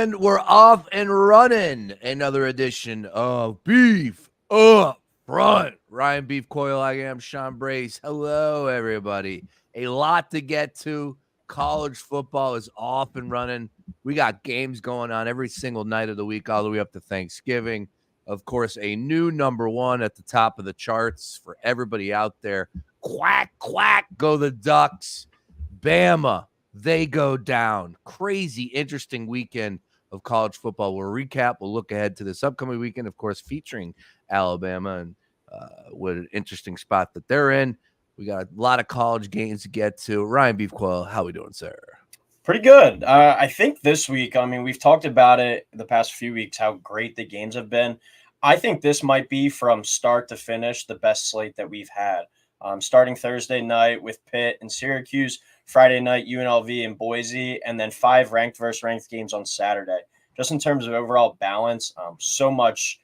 And we're off and running. Another edition of Beef Up Front. Ryan Beef Coyle, I am Sean Brace. Hello, everybody. A lot to get to. College football is off and running. We got games going on every single night of the week, all the way up to Thanksgiving. Of course, a new number one at the top of the charts for everybody out there. Quack, quack, go the Ducks. Bama, they go down. Crazy, interesting weekend of college football. We'll recap. We'll look ahead to this upcoming weekend, of course, featuring Alabama and what an interesting spot that they're in. We got a lot of college games to get to. Ryan Beef Coyle, how we doing, sir? Pretty good. I think this week, we've talked about it the past few weeks, how great the games have been. I think this might be from start to finish the best slate that we've had. Starting Thursday night with Pitt and Syracuse, Friday night UNLV and Boise, and then 5 ranked versus ranked games on Saturday. Just in terms of overall balance, so much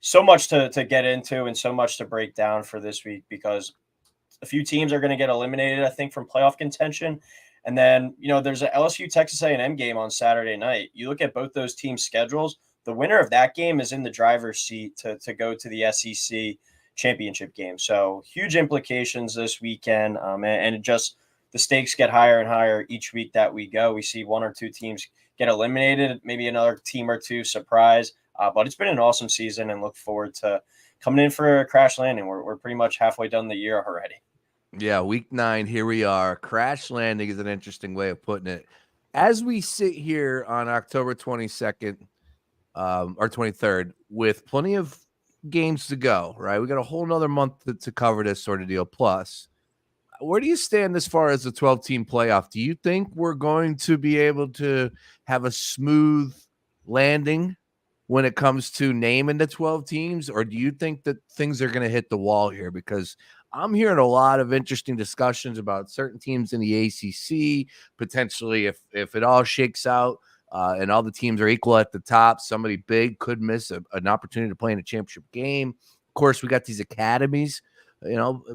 to get into and so much to break down for this week because a few teams are going to get eliminated, I think, from playoff contention. And then, there's a LSU Texas A&M game on Saturday night. You look at both those teams' schedules, the winner of that game is in the driver's seat to go to the SEC championship game. So huge implications this weekend. And it just the stakes get higher and higher each week that we go. We see one or two teams get eliminated, maybe another team or two surprise. But it's been an awesome season and look forward to coming in for a crash landing. We're pretty much halfway done the year already. Yeah, week 9, here we are. Crash landing is an interesting way of putting it. As we sit here on October 22nd or 23rd with plenty of games to go, right? We got a whole nother month to cover this sort of deal. Plus, where do you stand as far as the 12-team playoff? Do you think we're going to be able to have a smooth landing when it comes to naming the 12 teams, or do you think that things are going to hit the wall here? Because I'm hearing a lot of interesting discussions about certain teams in the ACC, potentially if it all shakes out and all the teams are equal at the top, somebody big could miss an opportunity to play in a championship game. Of course, we got these academies,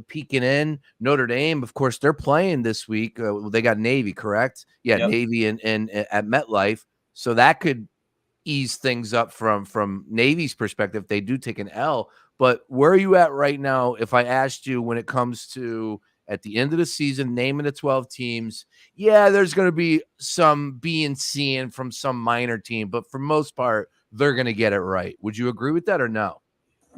peeking in. Notre Dame, of course, they're playing this week. They got Navy, correct? Yeah, yep. Navy and at MetLife. So that could ease things up from Navy's perspective. They do take an L. But where are you at right now if I asked you when it comes to at the end of the season, naming the 12 teams? Yeah, there's going to be some B and C and from some minor team, but for most part, they're going to get it right. Would you agree with that or no?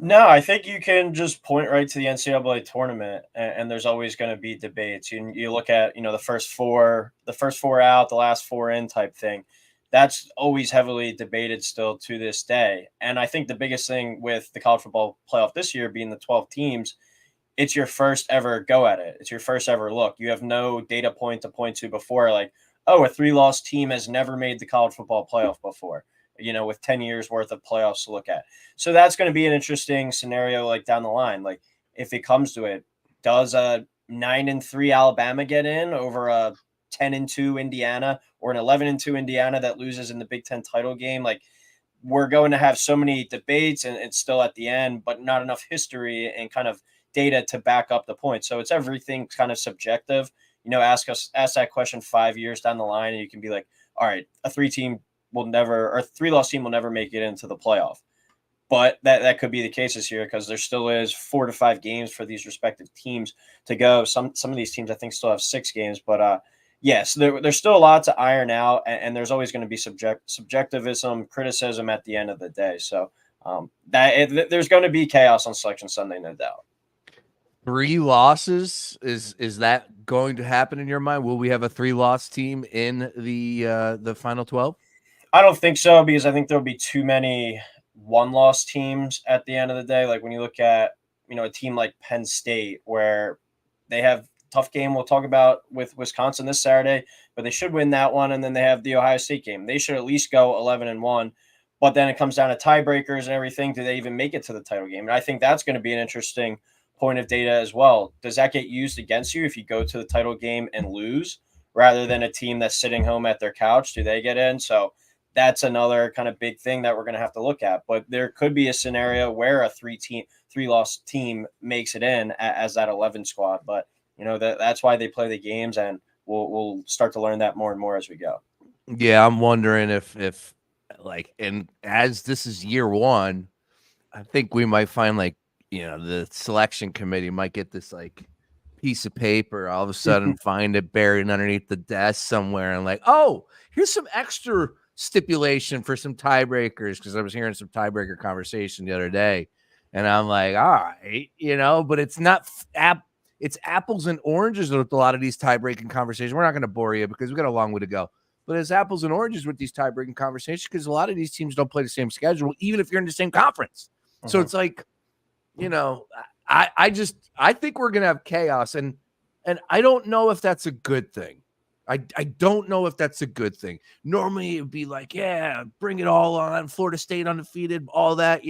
No, I think you can just point right to the NCAA tournament, and there's always going to be debates. You look at the first four out, the last 4 in type thing. That's always heavily debated still to this day. And I think the biggest thing with the college football playoff this year being the 12 teams, it's your first ever go at it. It's your first ever look. You have no data point to point to before, like, oh, a 3-loss team has never made the college football playoff before, with 10 years worth of playoffs to look at. So that's going to be an interesting scenario, like down the line. Like if it comes to it, does a 9-3 Alabama get in over a 10-2 Indiana or an 11-2 Indiana that loses in the Big Ten title game? Like we're going to have so many debates and it's still at the end, but not enough history and kind of data to back up the point. So it's everything kind of subjective. Ask that question 5 years down the line and you can be like, all right, a 3-loss team will never make it into the playoff. But that could be the case this year because there still is 4 to 5 games for these respective teams to go. Some of these teams I think still have 6 games, but yes, there's still a lot to iron out, and there's always going to be subjectivism, criticism at the end of the day. So there's going to be chaos on Selection Sunday, no doubt. 3 losses is that going to happen in your mind? Will we have a 3-loss team in the final 12? I don't think so because I think there'll be too many 1-loss teams at the end of the day. Like when you look at a team like Penn State where they have tough game we'll talk about with Wisconsin this Saturday, but they should win that one. And then they have the Ohio State game. They should at least go 11-1, but then it comes down to tiebreakers and everything. Do they even make it to the title game? And I think that's going to be an interesting point of data as well. Does that get used against you if you go to the title game and lose rather than a team that's sitting home at their couch? Do they get in? So that's another kind of big thing that we're going to have to look at. But there could be a scenario where a 3-loss team makes it in as that 11 squad. But that's why they play the games, and we'll start to learn that more and more as we go. Yeah, I'm wondering if Like, and as this is year one, I think we might find like, the selection committee might get this like piece of paper, all of a sudden find it buried underneath the desk somewhere and like, oh, here's some extra stipulation for some tiebreakers. Cause I was hearing some tiebreaker conversation the other day. And I'm like, all right, but it's not it's apples and oranges with a lot of these tie-breaking conversations. We're not going to bore you because we got a long way to go. But it's apples and oranges with these tie-breaking conversations because a lot of these teams don't play the same schedule, even if you're in the same conference. So it's like, I think we're gonna have chaos, and I don't know if that's a good thing. I don't know if that's a good thing. Normally it'd be like, yeah, bring it all on, Florida State undefeated, all that,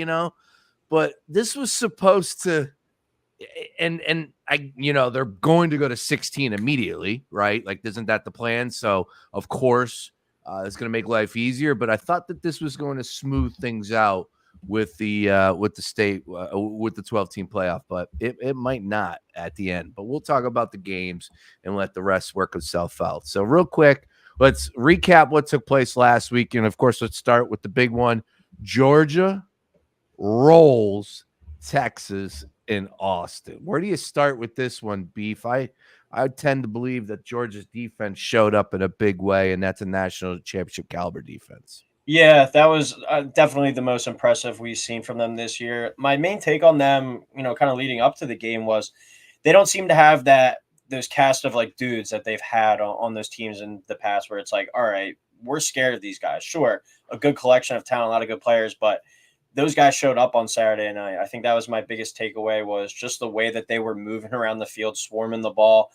But this was supposed to, and they're going to go to 16 immediately, right? Like, isn't that the plan? So of course, it's going to make life easier. But I thought that this was going to smooth things out with the state with the 12-team playoff, but it might not at the end. But we'll talk about the games and let the rest work itself out. So real quick, let's recap what took place last week, and of course, let's start with the big one. Georgia rolls Texas in Austin. Where do you start with this one, Beef? I tend to believe that Georgia's defense showed up in a big way, and that's a national championship caliber defense. Yeah, that was definitely the most impressive we've seen from them this year. My main take on them, kind of leading up to the game was they don't seem to have those cast of like dudes that they've had on those teams in the past where it's like, all right, we're scared of these guys. Sure, a good collection of talent, a lot of good players, but those guys showed up on Saturday night. I think that was my biggest takeaway was just the way that they were moving around the field, swarming the ball.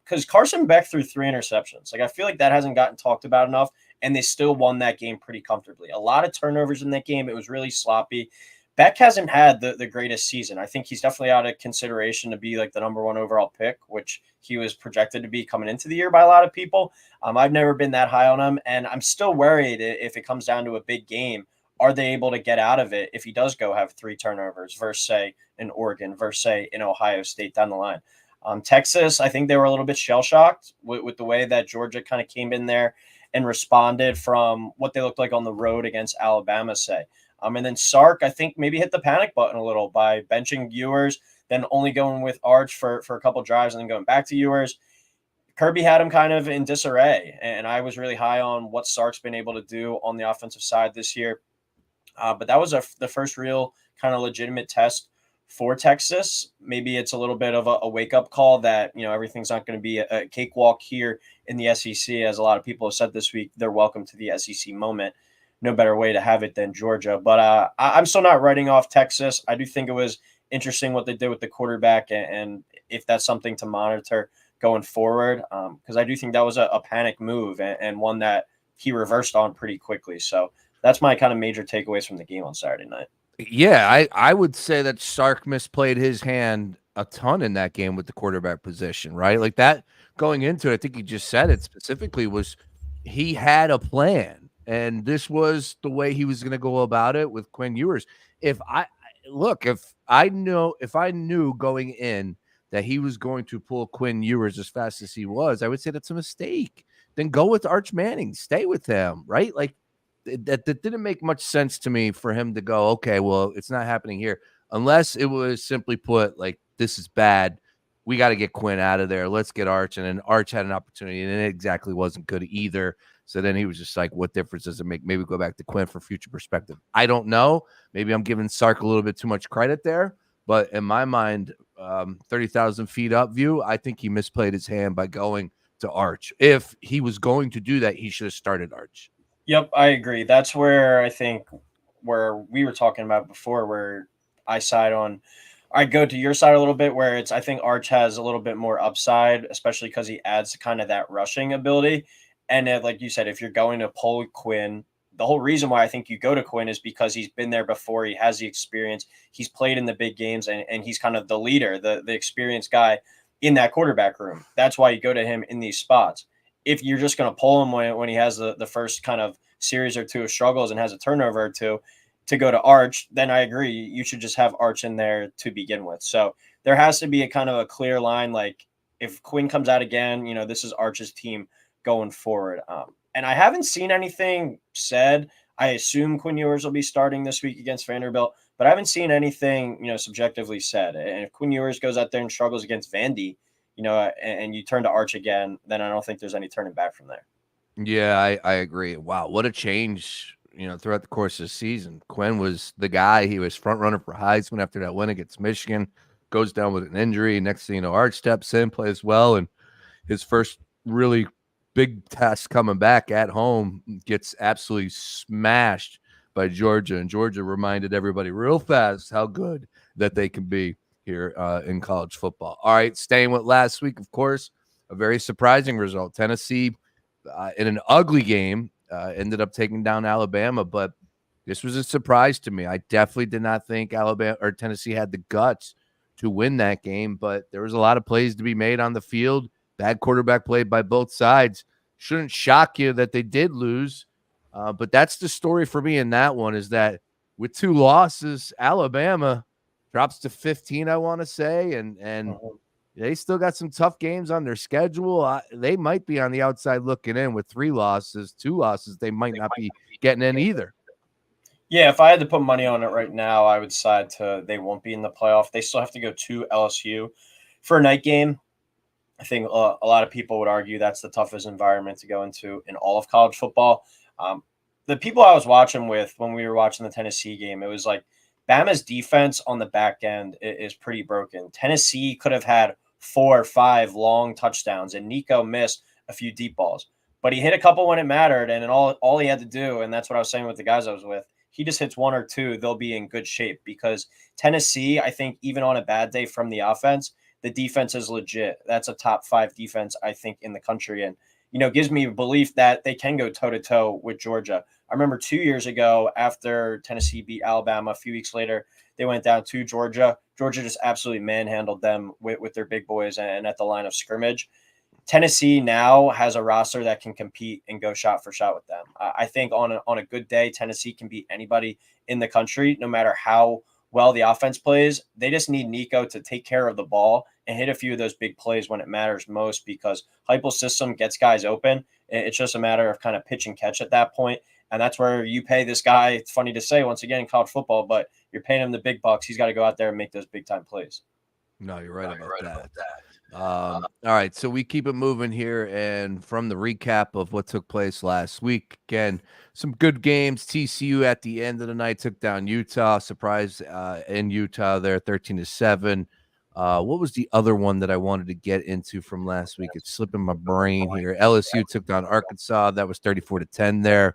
Because Carson Beck threw 3 interceptions. Like, I feel like that hasn't gotten talked about enough, and they still won that game pretty comfortably. A lot of turnovers in that game. It was really sloppy. Beck hasn't had the greatest season. I think he's definitely out of consideration to be like the number 1 overall pick, which he was projected to be coming into the year by a lot of people. I've never been that high on him, and I'm still worried if it comes down to a big game. Are they able to get out of it if he does go have 3 turnovers versus, say, in Oregon, versus, say, in Ohio State down the line? Texas, I think they were a little bit shell-shocked with the way that Georgia kind of came in there and responded from what they looked like on the road against Alabama, say. And then Sark, I think, maybe hit the panic button a little by benching Ewers, then only going with Arch for a couple drives and then going back to Ewers. Kirby had him kind of in disarray, and I was really high on what Sark's been able to do on the offensive side this year. But that was the first real kind of legitimate test for Texas. Maybe it's a little bit of a wake-up call that, everything's not going to be a cakewalk here in the SEC. As a lot of people have said this week, they're welcome to the SEC moment. No better way to have it than Georgia. But I'm still not writing off Texas. I do think it was interesting what they did with the quarterback, and if that's something to monitor going forward, because I do think that was a panic move and one that he reversed on pretty quickly. So that's my kind of major takeaways from the game on Saturday night. Yeah, I would say that Sark misplayed his hand a ton in that game with the quarterback position, right? Like that going into it, I think you just said it specifically, was he had a plan, and this was the way he was going to go about it with Quinn Ewers. If I knew going in that he was going to pull Quinn Ewers as fast as he was, I would say that's a mistake. Then go with Arch Manning, stay with him, right? Like that didn't make much sense to me for him to go, okay, well, it's not happening here. Unless it was simply put, like, this is bad. We got to get Quinn out of there. Let's get Arch. And then Arch had an opportunity, and it exactly wasn't good either. So then he was just like, what difference does it make? Maybe go back to Quinn for future perspective. I don't know. Maybe I'm giving Sark a little bit too much credit there. But in my mind, 30,000 feet up view, I think he misplayed his hand by going to Arch. If he was going to do that, he should have started Arch. Yep, I agree. That's where I think where we were talking about before, where I go to your side a little bit, where I think Arch has a little bit more upside, especially because he adds kind of that rushing ability. And like you said, if you're going to pull Quinn, the whole reason why I think you go to Quinn is because he's been there before. He has the experience. He's played in the big games, and he's kind of the leader, the experienced guy in that quarterback room. That's why you go to him in these spots. If you're just going to pull him when he has the first kind of series or two of struggles and has a turnover or two to go to Arch, then I agree. You should just have Arch in there to begin with. So there has to be a kind of a clear line. Like if Quinn comes out again, this is Arch's team going forward. And I haven't seen anything said. I assume Quinn Ewers will be starting this week against Vanderbilt, but I haven't seen anything, subjectively said. And if Quinn Ewers goes out there and struggles against Vandy, and you turn to Arch again, then I don't think there's any turning back from there. Yeah, I agree. Wow, what a change, throughout the course of the season. Quinn was the guy. He was front runner for Heisman after that win against Michigan, goes down with an injury. Next thing you know, Arch steps in, plays well, and his first really big test coming back at home gets absolutely smashed by Georgia. And Georgia reminded everybody real fast how good that they can be here in college football. All right, staying with last week, of course, a very surprising result. Tennessee, in an ugly game, ended up taking down Alabama, but this was a surprise to me. I definitely did not think Alabama or Tennessee had the guts to win that game, but there was a lot of plays to be made on the field. Bad quarterback play by both sides. Shouldn't shock you that they did lose, but that's the story for me in that one, is that with 2 losses, Alabama drops to 15, I want to say, and they still got some tough games on their schedule. They might be on the outside looking in with 3 losses, 2 losses. They might not be getting in either. Yeah, if I had to put money on it right now, I would side to they won't be in the playoff. They still have to go to LSU for a night game. I think a lot of people would argue that's the toughest environment to go into in all of college football. The people I was watching with when we were watching the Tennessee game, it was like Bama's defense on the back end is pretty broken. Tennessee could have had 4 or 5 long touchdowns, and Nico missed a few deep balls, but he hit a couple when it mattered, and all he had to do, and that's what I was saying with the guys I was with, he just hits 1 or 2, they'll be in good shape, because Tennessee, I think, even on a bad day from the offense, the defense is legit. That's a top 5 defense, I think, in the country. And, gives me belief that they can go toe to toe with Georgia. I remember 2 years ago after Tennessee beat Alabama, a few weeks later, they went down to Georgia. Georgia just absolutely manhandled them with their big boys and at the line of scrimmage. Tennessee now has a roster that can compete and go shot for shot with them. I think on a good day, Tennessee can beat anybody in the country, no matter how well the offense plays. They just need Nico to take care of the ball and hit a few of those big plays when it matters most, because Heupel's system gets guys open. It's just a matter of kind of pitch and catch at that point. And that's where you pay this guy. It's funny to say once again in college football, but you're paying him the big bucks. He's got to go out there and make those big time plays. No, you're right about that. All right, so we keep it moving here, and from the recap of what took place last week, again, some good games. TCU at the end of the night took down Utah. Surprise in Utah there, 13-7. What was the other one that I wanted to get into from last week? It's slipping my brain here. LSU took down Arkansas. That was 34-10 there.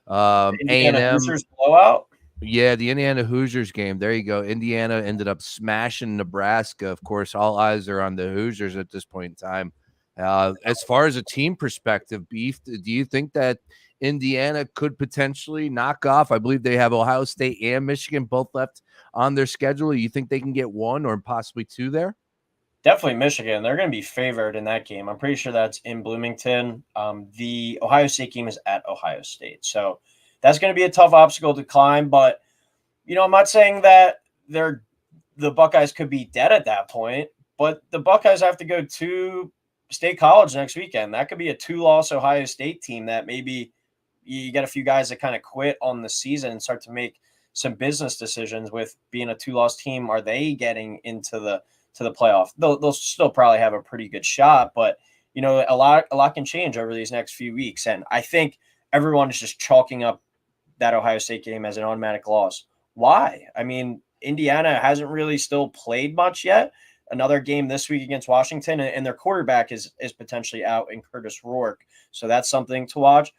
Indiana A&M Hoosiers blowout. Yeah, the Indiana Hoosiers game. There you go. Indiana ended up smashing Nebraska. Of course, all eyes are on the Hoosiers at this point in time. As far as a team perspective, Beef, do you think that Indiana could potentially knock off? I believe they have Ohio State and Michigan both left on their schedule. You think they can get 1 or possibly 2 there? Definitely Michigan. They're going to be favored in that game. I'm pretty sure that's in Bloomington. The Ohio State game is at Ohio State. So that's going to be a tough obstacle to climb. But, I'm not saying that the Buckeyes could be dead at that point, but the Buckeyes have to go to State College next weekend. That could be a 2-loss Ohio State team that maybe you get a few guys that kind of quit on the season and start to make some business decisions with being a 2-loss team. Are they getting into the playoff? They'll still probably have a pretty good shot, but a lot can change over these next few weeks. And I think everyone is just chalking up that Ohio State game as an automatic loss. Why? I mean, Indiana hasn't really still played much yet. Another game this week against Washington, and their quarterback is potentially out in Curtis Rourke. So that's something to watch.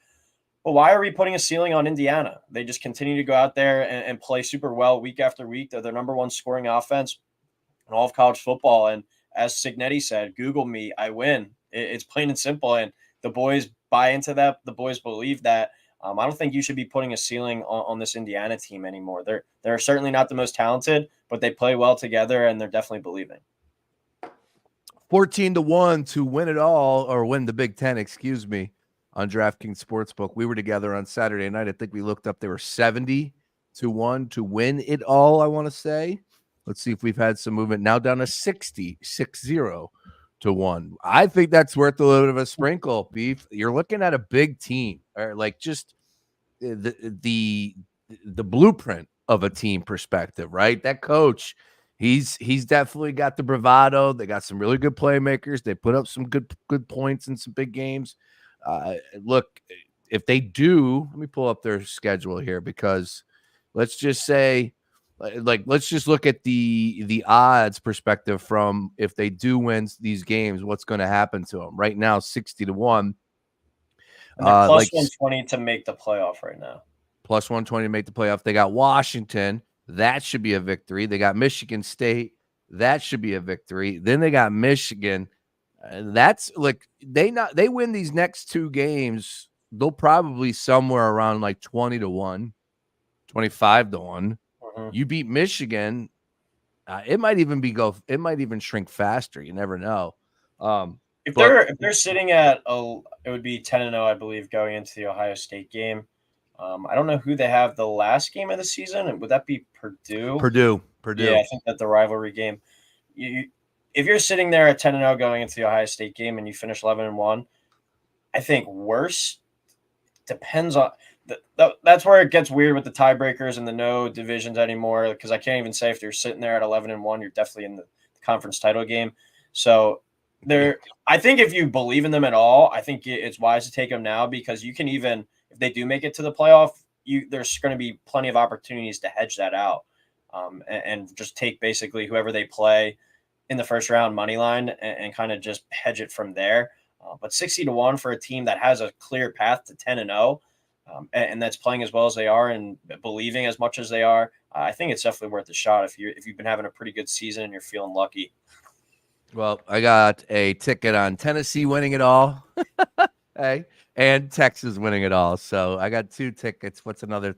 But why are we putting a ceiling on Indiana? They just continue to go out there and play super well week after week. They're their number 1 scoring offense in all of college football. And as Signetti said, Google me, I win. It's plain and simple. And the boys buy into that. The boys believe that. I don't think you should be putting a ceiling on this Indiana team anymore. They're certainly not the most talented, but they play well together, and they're definitely believing. 14-1 to win it all, or win the Big Ten, excuse me, on DraftKings Sportsbook. We were together on Saturday night. I think we looked up. They were 70-1 to win it all, I want to say. Let's see if we've had some movement. Now down to 60-1. I think that's worth a little bit of a sprinkle, Beef. You're looking at a big team, or like just the blueprint of a team perspective, right? That coach, he's definitely got the bravado. They got some really good playmakers. They put up some good points in some big games. Look, if they do, let me pull up their schedule here, because let's just say, let's just look at the odds perspective from if they do win these games, what's going to happen to them right now, 60-1. And they're plus Like 120 to make the playoff right now. plus 120 to make the playoff. They got Washington. That should be a victory. They got Michigan State. That should be a victory. Then they got Michigan. That's like they win these next two games, they'll probably somewhere around like 20-1, 25-1. Mm-hmm. You beat Michigan, it might even shrink faster. You never know. If they're sitting at it would be 10-0, I believe, going into the Ohio State game. I don't know who they have the last game of the season. Would that be Purdue? Purdue. Yeah, I think that the rivalry game. If you're sitting there at 10-0 going into the Ohio State game and you finish 11-1, I think worse depends on that's where it gets weird with the tiebreakers and the no divisions anymore, because I can't even say if you're sitting there at 11-1, you're definitely in the conference title game. So I think if you believe in them at all, I think it's wise to take them now, because you can, even if they do make it to the playoff, there's going to be plenty of opportunities to hedge that out, and just take basically whoever they play in the first round money line and kind of just hedge it from there. But 60-1 for a team that has a clear path to 10-0, and that's playing as well as they are and believing as much as they are, I think it's definitely worth a shot if you've been having a pretty good season and you're feeling lucky. Well, I got a ticket on Tennessee winning it all, hey, and Texas winning it all. So I got two tickets. What's another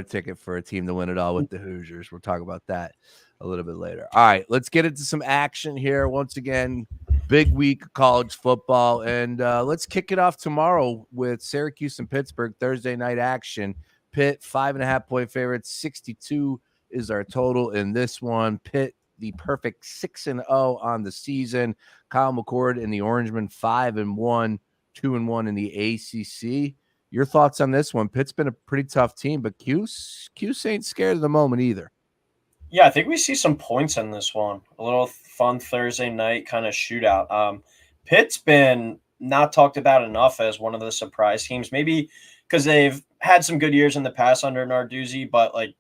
ticket for a team to win it all with the Hoosiers? We'll talk about that a little bit later. All right, let's get into some action here. Once again, big week of college football, and let's kick it off tomorrow with Syracuse and Pittsburgh, Thursday night action. Pitt 5.5-point favorites. 62 is our total in this one. Pitt, the perfect 6-0 on the season. Kyle McCord and the Orangemen 5-1, 2-1 in the ACC. Your thoughts on this one? Pitt's been a pretty tough team, but Cuse ain't scared of the moment either. Yeah, I think we see some points in this one. A little fun Thursday night kind of shootout. Pitt's been not talked about enough as one of the surprise teams, maybe because they've had some good years in the past under Narduzzi, but like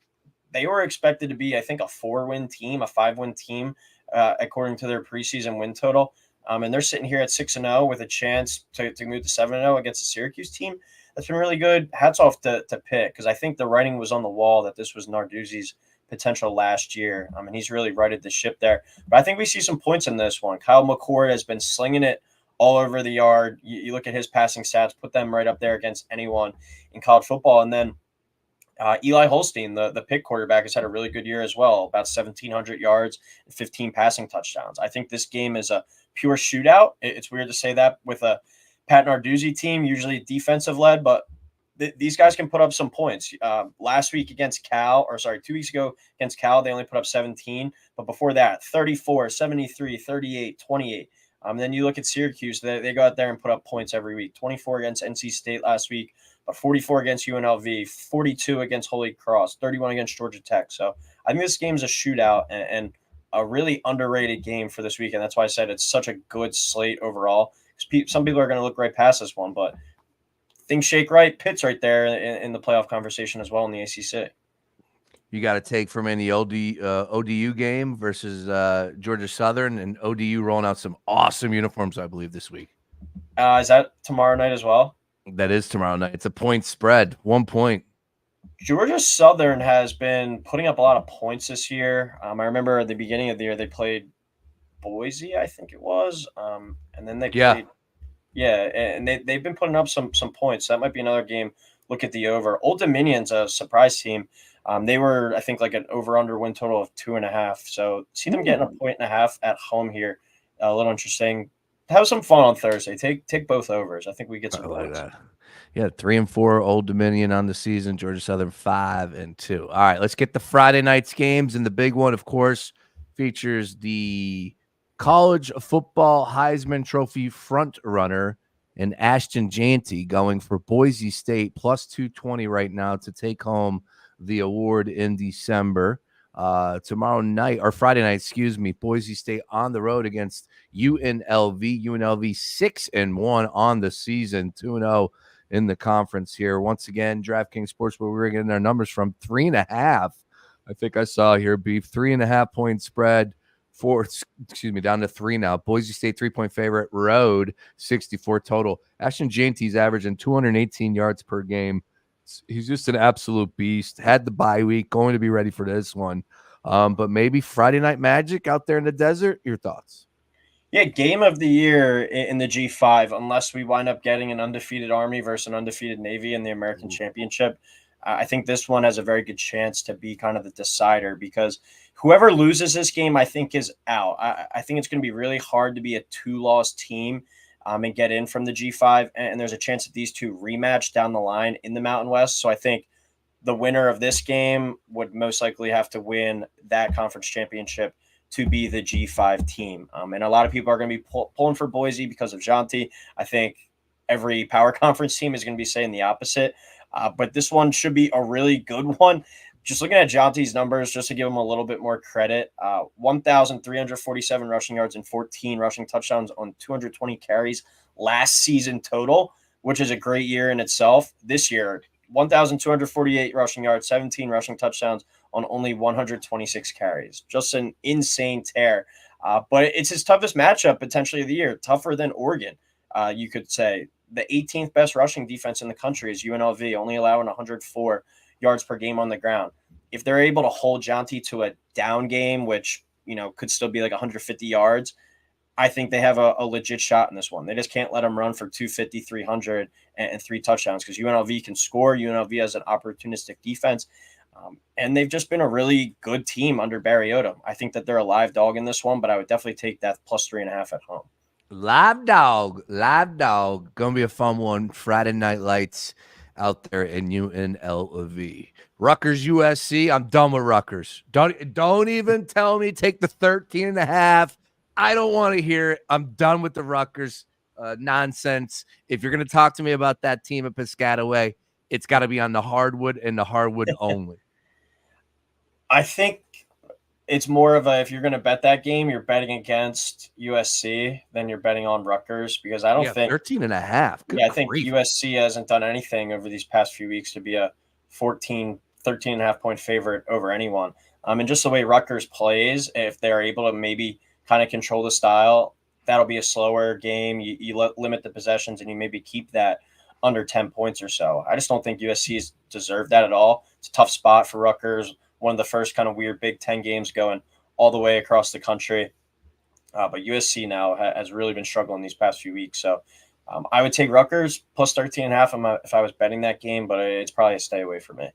they were expected to be, I think, a 4-win team, a 5-win team, according to their preseason win total. And they're sitting here at 6-0 with a chance to move to 7-0 against the Syracuse team. That's been really good. Hats off to Pitt, because I think the writing was on the wall that this was Narduzzi's potential last year. And he's really righted the ship there. But I think we see some points in this one. Kyle McCord has been slinging it all over the yard. You look at his passing stats, put them right up there against anyone in college football. And then Eli Holstein, the Pitt quarterback, has had a really good year as well, about 1,700 yards and 15 passing touchdowns. I think this game is a pure shootout. It's weird to say that with a Pat Narduzzi team, usually defensive-led, but these guys can put up some points. Last week against 2 weeks ago against Cal, they only put up 17. But before that, 34, 73, 38, 28. Then you look at Syracuse, they go out there and put up points every week. 24 against NC State last week, 44 against UNLV, 42 against Holy Cross, 31 against Georgia Tech. So I think this game is a shootout and a really underrated game for this week. And that's why I said it's such a good slate overall. Some people are going to look right past this one, but things shake right. Pitt's right there in the playoff conversation as well in the ACC. You got to take from in the ODU game versus Georgia Southern, and ODU rolling out some awesome uniforms, I believe, this week. Is that tomorrow night as well? That is tomorrow night. It's a point spread, 1 point. Georgia Southern has been putting up a lot of points this year. I remember at the beginning of the year they played Boise, I think it was, and then they played. Yeah, and they've been putting up some points. That might be another game. Look at the over. Old Dominion's a surprise team. They were, I think, like an over-under win total of 2.5. So see them getting 1.5 at home here. A little interesting. Have some fun on Thursday. Take both overs. I think we get some points. That. Yeah, 3-4 Old Dominion on the season. Georgia Southern 5-2. All right, let's get the Friday night's games, and the big one, of course, features the college football Heisman Trophy front runner and Ashton Janty going for Boise State plus 220 right now to take home the award in December. Tomorrow night or Friday night, excuse me, Boise State on the road against UNLV. UNLV 6-1 on the season, 2-0 in the conference here. Once again, DraftKings Sportsbook, we're getting our numbers from 3.5. I think I saw here, Beef, 3.5 point spread. Down to 3 now. Boise State 3-point favorite. Road 64 total. Ashton Janty's averaging 218 yards per game. He's just an absolute beast. Had the bye week, going to be ready for this one. But maybe Friday Night Magic out there in the desert. Your thoughts? Yeah, game of the year in the G5, unless we wind up getting an undefeated Army versus an undefeated Navy in the American Championship. I think this one has a very good chance to be kind of the decider, because whoever loses this game, I think, is out. I think it's going to be really hard to be a 2-loss team and get in from the G5. And there's a chance that these two rematch down the line in the Mountain West. So I think the winner of this game would most likely have to win that conference championship to be the G5 team. And a lot of people are going to be pulling for Boise because of Janty. I think every power conference team is going to be saying the opposite. But this one should be a really good one. Just looking at Janty's numbers, just to give him a little bit more credit, 1,347 rushing yards and 14 rushing touchdowns on 220 carries last season total, which is a great year in itself. This year, 1,248 rushing yards, 17 rushing touchdowns on only 126 carries. Just an insane tear. But it's his toughest matchup potentially of the year, tougher than Oregon, you could say. The 18th best rushing defense in the country is UNLV, only allowing 104 yards per game on the ground. If they're able to hold Janty to a down game, which, could still be like 150 yards, I think they have a legit shot in this one. They just can't let them run for 250, 300, and 3 touchdowns, because UNLV can score. UNLV has an opportunistic defense, and they've just been a really good team under Barry Odom. I think that they're a live dog in this one, but I would definitely take that plus 3.5 at home. Live dog. Gonna be a fun one. Friday Night Lights out there in UNLV. Rutgers USC. I'm done with Rutgers. Don't even tell me take the 13.5. I don't want to hear it. I'm done with the Rutgers nonsense. If you're going to talk to me about that team at Piscataway, it's got to be on the hardwood and the hardwood only. I think it's more of if you're going to bet that game, you're betting against USC, then you're betting on Rutgers, because I don't think 13.5. I think USC hasn't done anything over these past few weeks to be a 13.5 point favorite over anyone. And just the way Rutgers plays, if they're able to maybe kind of control the style, that'll be a slower game. You limit the possessions, and you maybe keep that under 10 points or so. I just don't think USC's deserved that at all. It's a tough spot for Rutgers. One of the first kind of weird Big Ten games going all the way across the country. But USC now has really been struggling these past few weeks. So I would take Rutgers plus 13.5 if I was betting that game, but it's probably a stay away for me.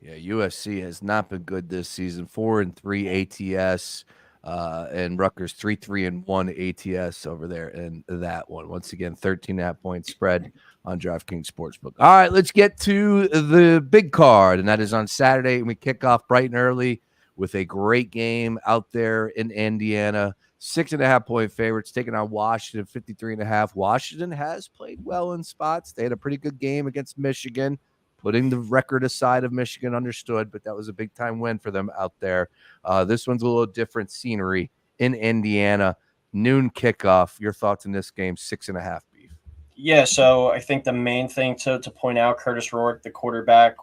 Yeah, USC has not been good this season. 4-3 ATS, and Rutgers 3-1 ATS over there in that one. Once again, 13.5 point spread on DraftKings Sportsbook. All right, let's get to the big card, and that is on Saturday. And we kick off bright and early with a great game out there in Indiana. 6.5 point favorites taking on Washington, 53.5. Washington has played well in spots. They had a pretty good game against Michigan. Putting the record aside of Michigan, understood, but that was a big-time win for them out there. This one's a little different scenery in Indiana. Noon kickoff. Your thoughts on this game? 6.5, Beef. Yeah, so I think the main thing to point out, Curtis Rourke, the quarterback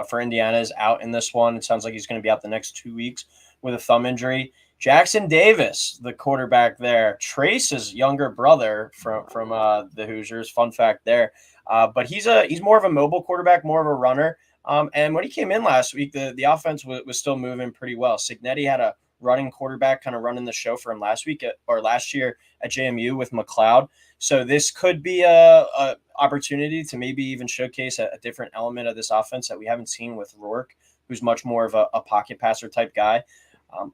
for Indiana, is out in this one. It sounds like he's going to be out the next 2 weeks with a thumb injury. Jackson Davis, the quarterback there, Trace's younger brother from the Hoosiers. Fun fact there. But he's more of a mobile quarterback, more of a runner. And when he came in last week, the offense was still moving pretty well. Signetti had a running quarterback kind of running the show for him last year at JMU with McLeod. So this could be a opportunity to maybe even showcase a different element of this offense that we haven't seen with Rourke, who's much more of a pocket passer type guy.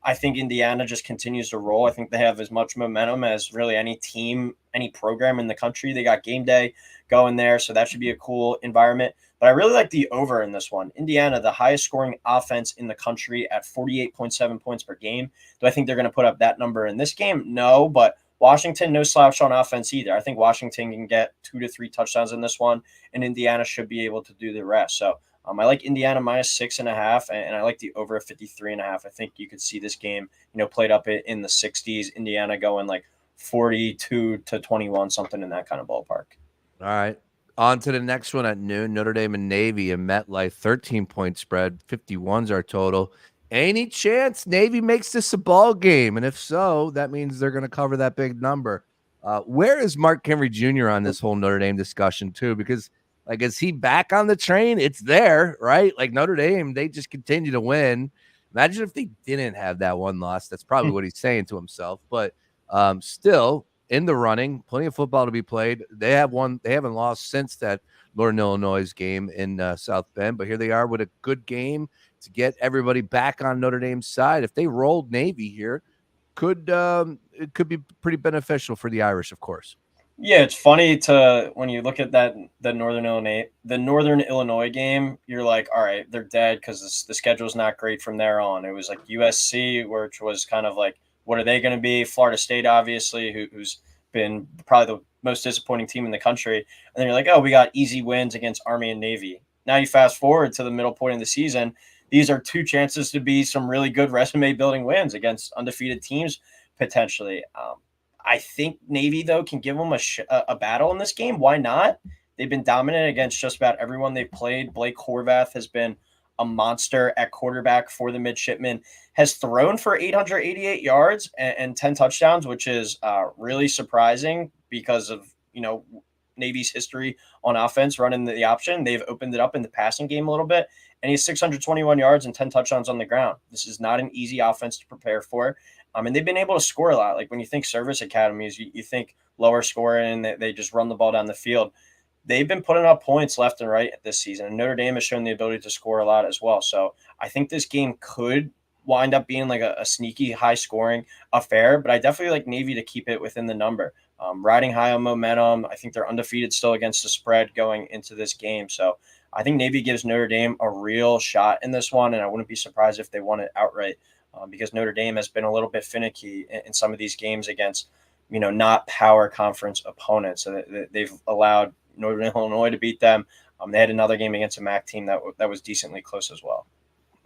I think Indiana just continues to roll. I think they have as much momentum as really any team, any program in the country. They got game day going there, so that should be a cool environment. But I really like the over in this one. Indiana, the highest scoring offense in the country at 48.7 points per game. Do I think they're going to put up that number in this game? No, but Washington, no slouch on offense either. I think Washington can get 2 to 3 touchdowns in this one, and Indiana should be able to do the rest. So I like Indiana -6.5, and I like the over 53.5. I think you could see this game, played up in the 60s. Indiana going like 42-21, something in that kind of ballpark. All right. On to the next one at noon. Notre Dame and Navy and MetLife, 13-point spread. 51's our total. Any chance Navy makes this a ball game? And if so, that means they're going to cover that big number. Where is Mark Henry Jr. on this whole Notre Dame discussion, too? Because, like, is he back on the train? It's there, right? Like, Notre Dame, they just continue to win. Imagine if they didn't have that one loss. That's probably what he's saying to himself. But still, in the running, plenty of football to be played. They haven't lost since that Northern Illinois game in South Bend, but here they are with a good game to get everybody back on Notre Dame's side. If they rolled Navy here, it could be pretty beneficial for the Irish, of course. Yeah, it's funny when you look at the Northern Illinois game, you're like, all right, they're dead because the schedule's not great from there on. It was like USC, which was kind of like, what are they going to be? Florida State, obviously, who's been probably the most disappointing team in the country. And then you're like, oh, we got easy wins against Army and Navy. Now you fast forward to the middle point of the season. These are two chances to be some really good resume building wins against undefeated teams potentially. I think Navy, though, can give them a battle in this game. Why not? They've been dominant against just about everyone they've played. Blake Horvath has been a monster at quarterback for the midshipmen, has thrown for 888 yards and 10 touchdowns, which is really surprising because of, Navy's history on offense running the option. They've opened it up in the passing game a little bit, and he has 621 yards and 10 touchdowns on the ground. This is not an easy offense to prepare for. And they've been able to score a lot. Like when you think service academies, you think lower scoring, they just run the ball down the field. They've been putting up points left and right this season. And Notre Dame has shown the ability to score a lot as well. So I think this game could wind up being like a sneaky high scoring affair, but I definitely like Navy to keep it within the number. Riding high on momentum. I think they're undefeated still against the spread going into this game. So I think Navy gives Notre Dame a real shot in this one, and I wouldn't be surprised if they won it outright. Because Notre Dame has been a little bit finicky in some of these games against, not power conference opponents. So they've allowed Northern Illinois to beat them. They had another game against a MAC team that was decently close as well.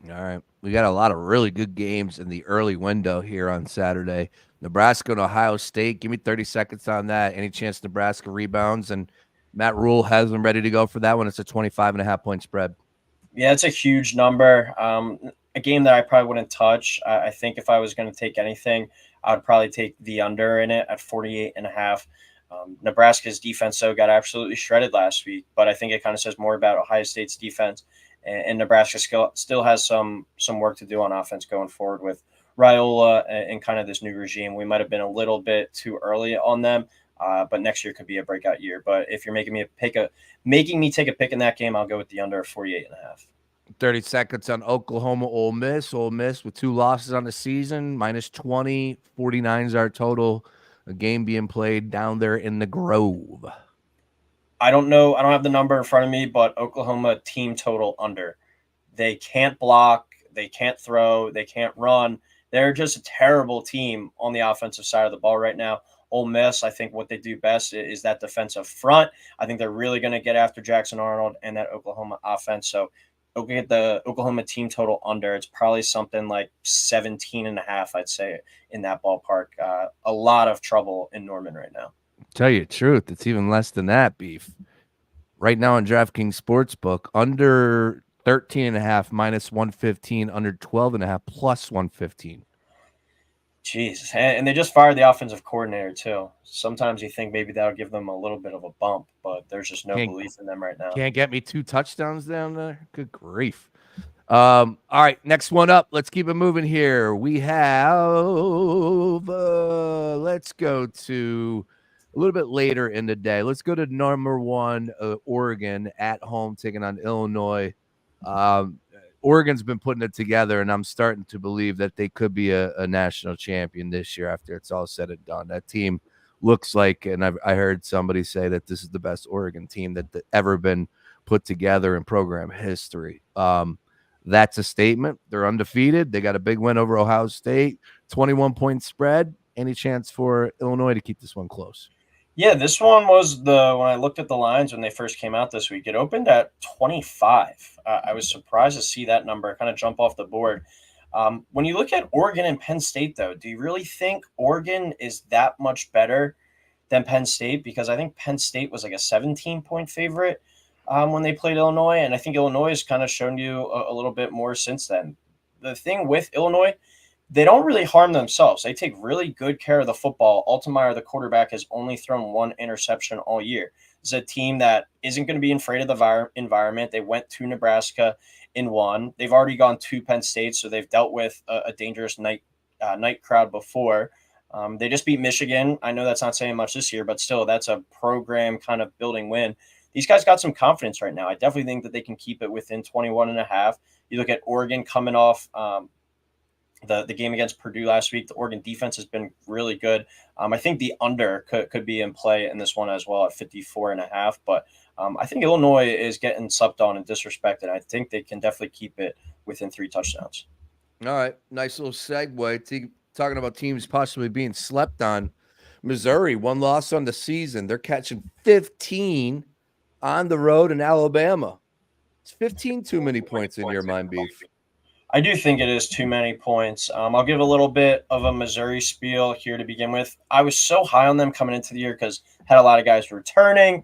All right. We got a lot of really good games in the early window here on Saturday. Nebraska and Ohio State. Give me 30 seconds on that. Any chance Nebraska rebounds? And Matt Rule has them ready to go for that one. It's a 25.5-point spread. Yeah, it's a huge number. A game that I probably wouldn't touch. I think if I was going to take anything, I would probably take the under in it at 48.5. Nebraska's defense, though, got absolutely shredded last week, but I think it kind of says more about Ohio State's defense. And Nebraska still has some work to do on offense going forward with Raiola and kind of this new regime. We might have been a little bit too early on them, but next year could be a breakout year. But if you're making me take a pick in that game, I'll go with the under 48.5. 30 seconds on Oklahoma, Ole Miss. Ole Miss with 2 losses on the season, -20. 49's our total. A game being played down there in the Grove. I don't know. I don't have the number in front of me, but Oklahoma team total under. They can't block. They can't throw. They can't run. They're just a terrible team on the offensive side of the ball right now. Ole Miss, I think what they do best is that defensive front. I think they're really going to get after Jackson Arnold and that Oklahoma offense. So looking at the Oklahoma team total under, it's probably something like 17.5, I'd say, in that ballpark. A lot of trouble in Norman right now. Tell you the truth, it's even less than that, Beef. Right now on DraftKings Sportsbook, under 13.5 -115, under 12.5 +115. Jeez, and they just fired the offensive coordinator too. Sometimes you think maybe that'll give them a little bit of a bump, but there's just no belief in them right now. Can't get me 2 touchdowns down there. Good grief. All right, next one up. Let's keep it moving here. We have, let's go to a little bit later in the day. Let's go to number 1, Oregon at home taking on Illinois. Oregon's been putting it together, and I'm starting to believe that they could be a national champion this year after it's all said and done. That team looks like, and I heard somebody say that this is the best Oregon team that ever been put together in program history. That's a statement. They're undefeated. They got a big win over Ohio State, 21-point spread. any chance for Illinois to keep this one close? Yeah, this one was when I looked at the lines when they first came out this week, it opened at 25. I was surprised to see that number kind of jump off the board. When you look at Oregon and Penn State, though, do you really think Oregon is that much better than Penn State? Because I think Penn State was like a 17-point favorite when they played Illinois, and I think Illinois has kind of shown you a little bit more since then. The thing with Illinois, they don't really harm themselves. They take really good care of the football. Altmaier, the quarterback, has only thrown one interception all year. It's a team that isn't going to be afraid of the environment. They went to Nebraska and won. They've already gone to Penn State, so they've dealt with a dangerous night crowd before. They just beat Michigan. I know that's not saying much this year, but still, that's a program kind of building win. These guys got some confidence right now. I definitely think that they can keep it within 21.5. You look at Oregon coming off the game against Purdue last week. The Oregon defense has been really good. I think the under could be in play in this one as well at 54.5. But I think Illinois is getting slept on and disrespected. I think they can definitely keep it within 3 touchdowns. All right, nice little segue. Talking about teams possibly being slept on. Missouri, 1 loss on the season. They're catching 15 on the road in Alabama. It's 15 too many points in your mind, Beef. I do think it is too many points. I'll give a little bit of a Missouri spiel here to begin with. I was so high on them coming into the year because had a lot of guys returning.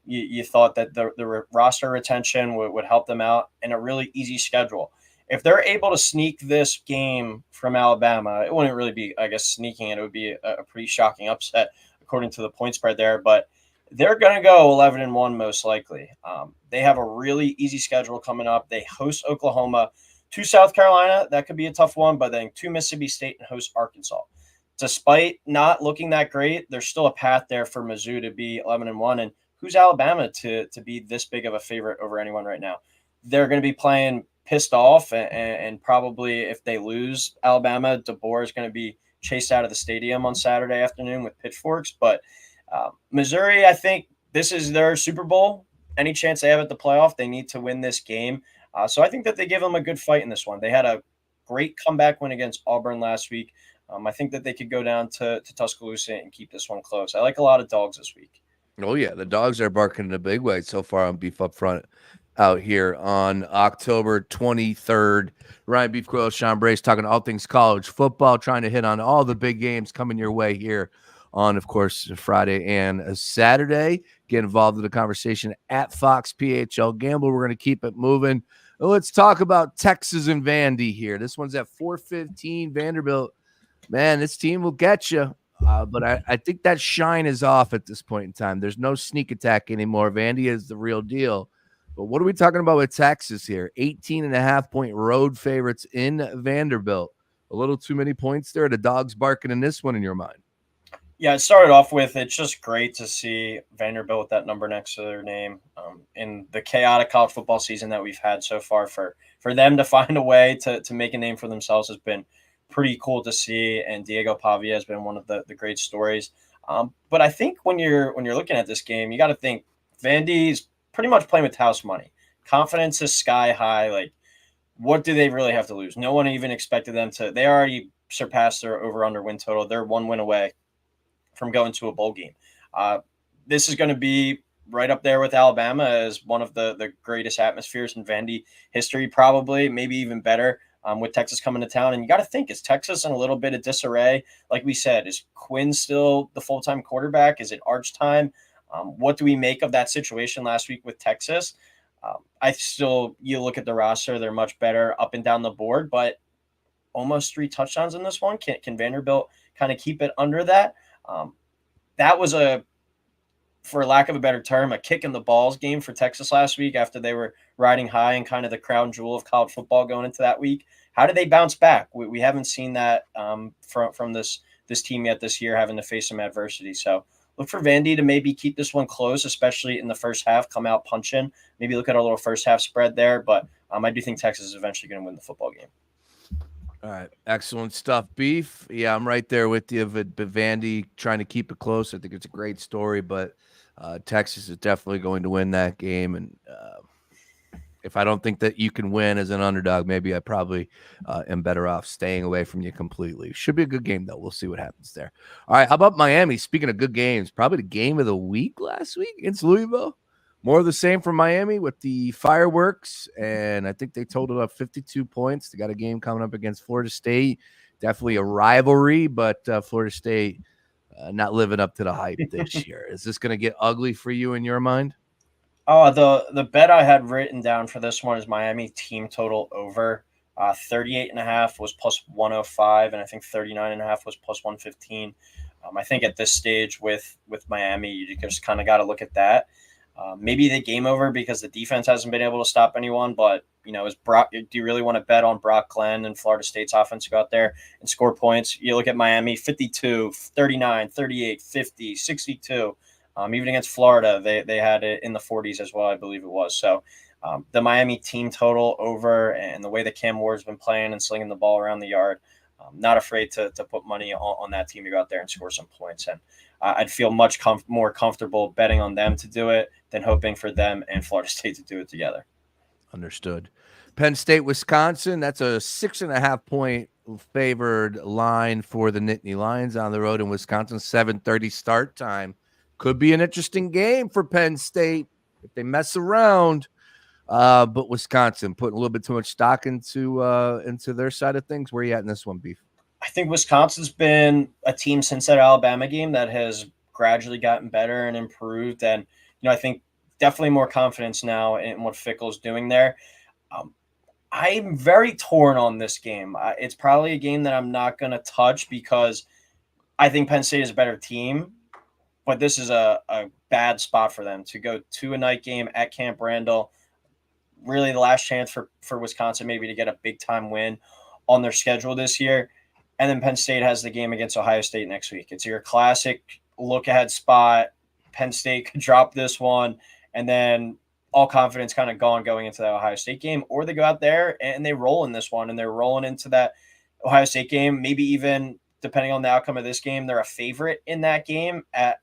You thought that the roster retention would help them out in a really easy schedule. If they're able to sneak this game from Alabama, it wouldn't really be, I guess, sneaking it. It would be a pretty shocking upset according to the point spread there. But they're going to go 11-1 most likely. They have a really easy schedule coming up. They host Oklahoma, to South Carolina. That could be a tough one, but then to Mississippi State and host Arkansas. Despite not looking that great, there's still a path there for Mizzou to be 11-1. And who's Alabama to be this big of a favorite over anyone right now? They're going to be playing pissed off, and probably if they lose Alabama, DeBoer is going to be chased out of the stadium on Saturday afternoon with pitchforks. But Missouri, I think this is their Super Bowl. Any chance they have at the playoff, they need to win this game. So I think that they give them a good fight in this one. They had a great comeback win against Auburn last week. I think that they could go down to Tuscaloosa and keep this one close. I like a lot of dogs this week. Oh, yeah. The dogs are barking in a big way so far on Beef Up Front out here on October 23rd. Ryan Beef, Coyle, Sean Brace talking all things college football, trying to hit on all the big games coming your way here on, of course, Friday and a Saturday. Get involved in the conversation at Fox PHL Gamble. We're going to keep it moving. Let's talk about Texas and Vandy here. This one's at 4:15. Vanderbilt, man, this team will get you. But I think that shine is off at this point in time. There's no sneak attack anymore. Vandy is the real deal. But what are we talking about with Texas here? 18.5-point road favorites in Vanderbilt. A little too many points there. The dogs barking in this one in your mind. Yeah, it started off with it's just great to see Vanderbilt with that number next to their name in the chaotic college football season that we've had so far. For them to find a way to make a name for themselves has been pretty cool to see, and Diego Pavia has been one of the great stories. But I think when you're looking at this game, you got to think Vandy's pretty much playing with house money. Confidence is sky high. Like, what do they really have to lose? No one even expected them to. They already surpassed their over/under win total. They're 1 win away from going to a bowl game. This is going to be right up there with Alabama as one of the greatest atmospheres in Vandy history, probably, maybe even better, with Texas coming to town. And you got to think, is Texas in a little bit of disarray? Like we said, is Quinn still the full-time quarterback? Is it Arch time? What do we make of that situation last week with Texas? You look at the roster, they're much better up and down the board, but almost 3 touchdowns in this one. Can Vanderbilt kind of keep it under that? That was for lack of a better term, a kick in the balls game for Texas last week after they were riding high and kind of the crown jewel of college football going into that week. How did they bounce back? We haven't seen that from this team yet this year, having to face some adversity. So look for Vandy to maybe keep this one close, especially in the first half, come out punching. Maybe look at a little first half spread there. But I do think Texas is eventually going to win the football game. All right. Excellent stuff, Beef. Yeah, I'm right there with you. But Vandy trying to keep it close. I think it's a great story, but Texas is definitely going to win that game. And If I don't think that you can win as an underdog, maybe I probably am better off staying away from you completely. Should be a good game, though. We'll see what happens there. All right, how about Miami? Speaking of good games, probably the game of the week last week against Louisville. More of the same from Miami with the fireworks, and I think they totaled up 52 points. They got a game coming up against Florida State. Definitely a rivalry, but Florida State not living up to the hype this year. Is this going to get ugly for you in your mind? Oh, the bet I had written down for this one is Miami team total over. 38.5 was plus 105, and I think 39.5 was plus 115. I think at this stage with Miami, you just kind of got to look at that. Maybe the game over because the defense hasn't been able to stop anyone. But is Brock? Do you really want to bet on Brock Glenn and Florida State's offense to go out there and score points? You look at Miami, 52, 39, 38, 50, 62. Even against Florida, they had it in the 40s as well, I believe it was. So the Miami team total over, and the way that Cam Ward's been playing and slinging the ball around the yard, not afraid to put money on that team to go out there and score some points. And I'd feel much more comfortable betting on them to do it than hoping for them and Florida State to do it together. Understood. Penn State, Wisconsin, that's a 6.5 point favored line for the Nittany Lions on the road in Wisconsin. 7:30 start time. Could be an interesting game for Penn State if they mess around. But Wisconsin putting a little bit too much stock into their side of things. Where are you at in this one, Beef? I think Wisconsin's been a team since that Alabama game that has gradually gotten better and improved. And, I think definitely more confidence now in what Fickle's doing there. I'm very torn on this game. It's probably a game that I'm not going to touch because I think Penn State is a better team. But this is a bad spot for them to go to a night game at Camp Randall. Really the last chance for Wisconsin maybe to get a big-time win on their schedule this year. And then Penn State has the game against Ohio State next week. It's your classic look-ahead spot. Penn State could drop this one, and then all confidence kind of gone going into that Ohio State game. Or they go out there and they roll in this one, and they're rolling into that Ohio State game, maybe even – depending on the outcome of this game, they're a favorite in that game at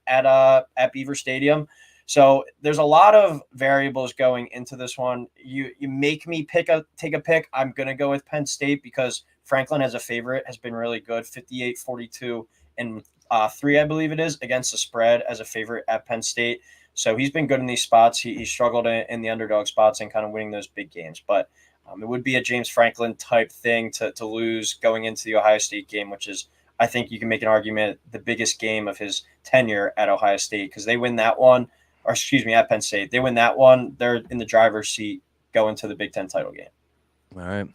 Beaver Stadium. So there's a lot of variables going into this one. You make me take a pick. I'm going to go with Penn State because Franklin as a favorite has been really good, 58, 42, and 3, I believe it is, against the spread as a favorite at Penn State. So he's been good in these spots. He struggled in the underdog spots and kind of winning those big games. But it would be a James Franklin type thing to lose going into the Ohio State game, which is, I think you can make an argument, the biggest game of his tenure at Ohio State because they win that one, or excuse me, at Penn State. They win that one, they're in the driver's seat going to the Big Ten title game. All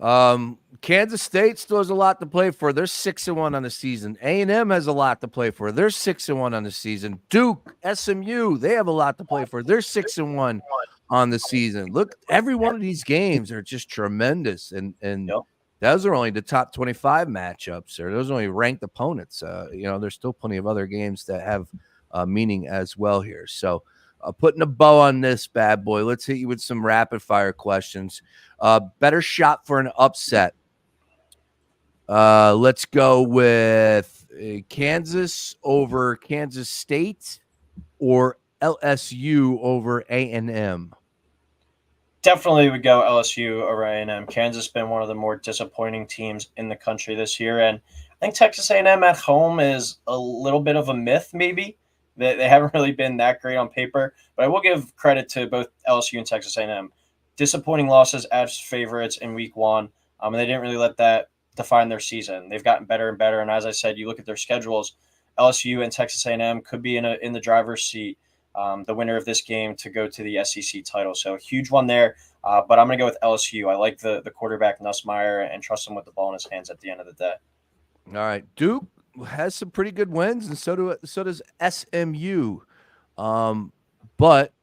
right. Kansas State still has a lot to play for. They're 6-1 on the season. A&M has a lot to play for. They're 6-1 on the season. Duke, SMU, they have a lot to play for. They're 6-1 on the season. Look, every one of these games are just tremendous, and Yep. Those are only the top 25 matchups, or those are only ranked opponents. There's still plenty of other games that have meaning as well here. So putting a bow on this bad boy, let's hit you with some rapid fire questions. Better shot for an upset. Let's go with Kansas over Kansas State or LSU over A&M. Definitely would go LSU over A&M. Kansas has been one of the more disappointing teams in the country this year, and I think Texas A&M at home is a little bit of a myth. Maybe they haven't really been that great on paper, but I will give credit to both LSU and Texas A&M. Disappointing losses as favorites in Week 1, and they didn't really let that define their season. They've gotten better and better, and as I said, you look at their schedules. LSU and Texas A&M could be in the driver's seat. The winner of this game to go to the SEC title. So a huge one there, but I'm going to go with LSU. I like the quarterback Nussmeier and trust him with the ball in his hands at the end of the day. All right. Duke has some pretty good wins, and so does SMU. But,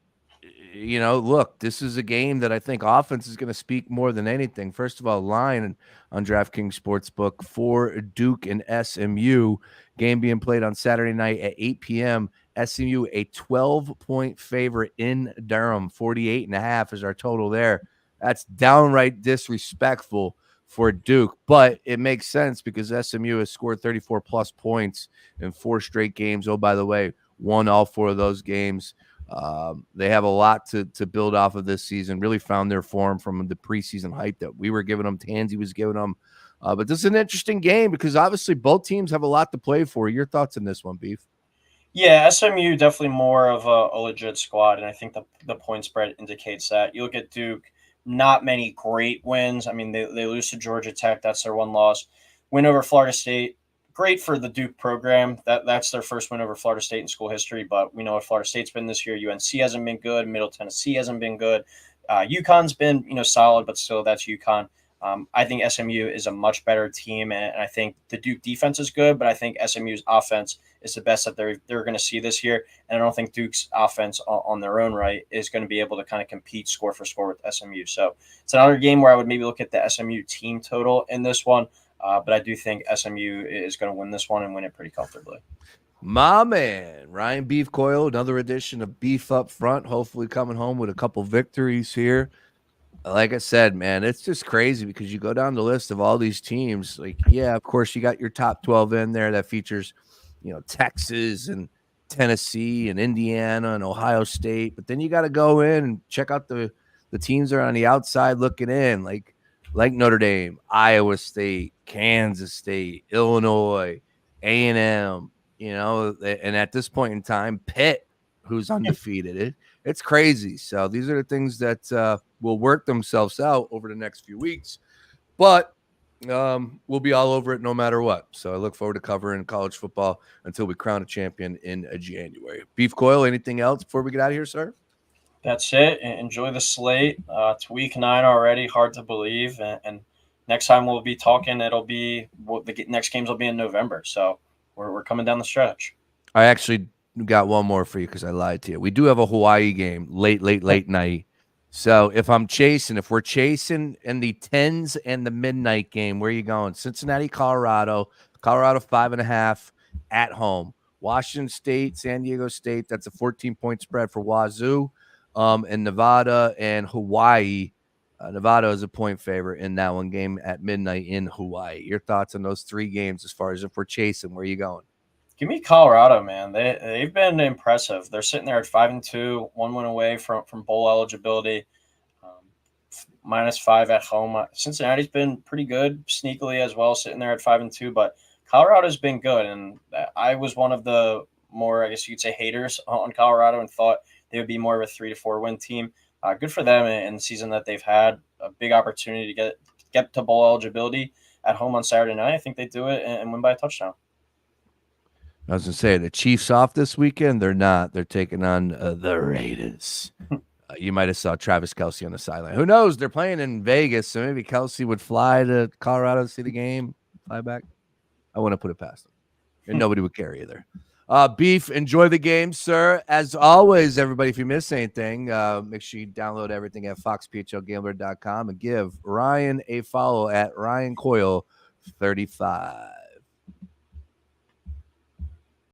look, this is a game that I think offense is going to speak more than anything. First of all, line on DraftKings Sportsbook for Duke and SMU. Game being played on Saturday night at 8 p.m. SMU a 12-point favorite in Durham. 48.5 is our total there. That's downright disrespectful for Duke, but it makes sense because SMU has scored 34-plus points in 4 straight games. Oh, by the way, won all 4 of those games. They have a lot to build off of this season. Really found their form from the preseason hype that we were giving them, Tansy was giving them. But this is an interesting game because obviously both teams have a lot to play for. Your thoughts on this one, Beef? Yeah, SMU definitely more of a legit squad, and I think the point spread indicates that. You look at Duke, not many great wins. I mean, they lose to Georgia Tech. That's their one loss. Win over Florida State. Great for the Duke program. That's their first win over Florida State in school history. But we know what Florida State's been this year. UNC hasn't been good. Middle Tennessee hasn't been good. UConn's been solid, but still that's UConn. I think SMU is a much better team, and I think the Duke defense is good, but I think SMU's offense is the best that they're going to see this year. And I don't think Duke's offense on their own right is going to be able to kind of compete score for score with SMU. So it's another game where I would maybe look at the SMU team total in this one, but I do think SMU is going to win this one and win it pretty comfortably. My man, Ryan Beef Coyle, another edition of Beef Up Front, hopefully coming home with a couple victories here. Like I said, man, it's just crazy because you go down the list of all these teams. Like, yeah, of course, you got your top 12 in there that features, Texas and Tennessee and Indiana and Ohio State. But then you got to go in and check out the teams that are on the outside looking in, like Notre Dame, Iowa State, Kansas State, Illinois, A&M, and at this point in time, Pitt, who's undefeated. It's crazy. So these are the things that will work themselves out over the next few weeks. But we'll be all over it no matter what. So I look forward to covering college football until we crown a champion in January. Beef Coyle, anything else before we get out of here, sir? That's it. Enjoy the slate. It's week 9 already. Hard to believe. And next time we'll be talking, the next games will be in November. So we're coming down the stretch. I actually got one more for you because I lied to you. We do have a Hawaii game late night. So if we're chasing in the 10s and the midnight game, where are you going? Cincinnati, Colorado 5.5 at home. Washington State, San Diego State. That's a 14-point spread for Wazoo. And Nevada and Hawaii. Nevada is a point favorite in that one game at midnight in Hawaii. Your thoughts on those 3 games as far as if we're chasing, where are you going? Give me Colorado, man. They've been impressive. They're sitting there at 5-2, 1 win away from bowl eligibility. -5 at home. Cincinnati's been pretty good, sneakily as well, sitting there at 5-2. But Colorado's been good, and I was one of the more, I guess you could say, haters on Colorado and thought they would be more of a 3-4 win team. Good for them in the season that they've had. A big opportunity to get to bowl eligibility at home on Saturday night. I think they do it and win by a touchdown. I was going to say, the Chiefs off this weekend? They're not. They're taking on the Raiders. You might have saw Travis Kelce on the sideline. Who knows? They're playing in Vegas, so maybe Kelce would fly to Colorado to see the game, fly back. I want to put it past him. And nobody would care either. Beef, enjoy the game, sir. As always, everybody, if you miss anything, make sure you download everything at foxphlgambler.com and give Ryan a follow at Ryan Coyle 35.